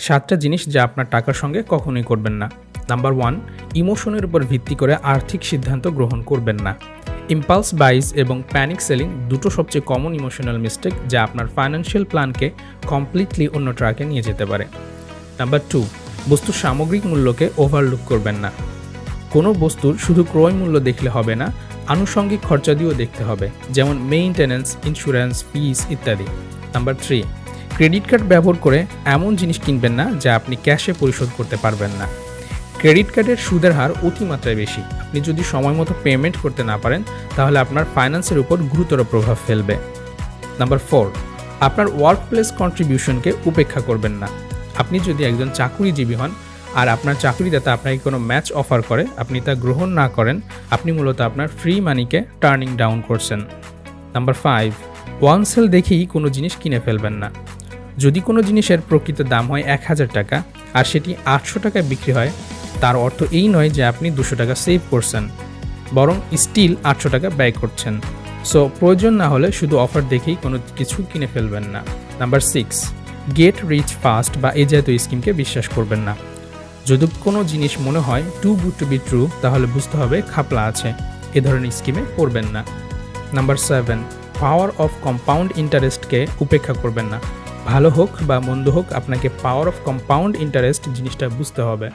7টা জিনিস যা আপনার টাকার সঙ্গে কখনোই করবেন না। নাম্বার 1, ইমোশনের উপর ভিত্তি করে আর্থিক সিদ্ধান্ত গ্রহণ করবেন না। ইম্পালস বাইজ এবং প্যানিক সেলিং দুটো সবচেয়ে কমন ইমোশনাল মিস্টেক যা আপনার ফাইন্যান্সিয়াল প্ল্যানকে কমপ্লিটলি অন্য ট্র্যাকে নিয়ে যেতে পারে। নাম্বার 2, বস্তুর সামগ্রিক মূল্যকে ওভারলুক করবেন না। কোনো বস্তুর শুধু ক্রয় মূল্য দেখলে হবে না, আনুষঙ্গিক খরচা দিয়েও দেখতে হবে, যেমন মেইনটেন্যান্স, ইন্স্যুরেন্স, ফিস ইত্যাদি। নাম্বার 3, ক্রেডিট কার্ড ব্যবহার করে এমন জিনিস কিনবেন না যা আপনি ক্যাশে পরিশোধ করতে পারবেন না। ক্রেডিট কার্ডের সুদের হার অতিমাত্রায় বেশি। আপনি যদি সময় মতো পেমেন্ট করতে না পারেন তাহলে আপনার ফাইন্যান্সের উপর গুরুতর প্রভাব ফেলবে। নাম্বার 4, আপনার ওয়ার্ক প্লেস কন্ট্রিবিউশনকে উপেক্ষা করবেন না। আপনি যদি একজন চাকুরিজীবী হন আর আপনার চাকুরিদাতা আপনাকে কোনো ম্যাচ অফার করে, আপনি তা গ্রহণ না করেন, আপনি মূলত আপনার ফ্রি মানিকে টার্নিং ডাউন করছেন। নাম্বার 5, ওয়ান সেল দেখেই কোনো জিনিস কিনে ফেলবেন না। যদি কোনো জিনিসের প্রকৃত দাম হয় 1000 টাকা আর সেটি 800 টাকায় বিক্রি হয়, তার অর্থ এই নয় যে আপনি 200 টাকা সেভ করছেন, বরং স্টিল 800 টাকা ব্যয় করছেন। সো প্রয়োজন না হলে শুধু অফার দেখেই কোনো কিছু কিনে ফেলবেন না। নাম্বার 6, গেট রিচ ফাস্ট বা এই জাতীয় স্কিমকে বিশ্বাস করবেন না। যদি কোনো জিনিস মনে হয় too good to be true, তাহলে বুঝতে হবে খাপলা আছে। এ ধরনের স্কিমে পড়বেন না। নাম্বার 7, পাওয়ার অফ কম্পাউন্ড ইন্টারেস্টকে উপেক্ষা করবেন না। ভালো হোক বা মন্দ হোক, আপনাকে পাওয়ার অফ কম্পাউন্ড ইন্টারেস্ট জিনিসটা বুঝতে হবে।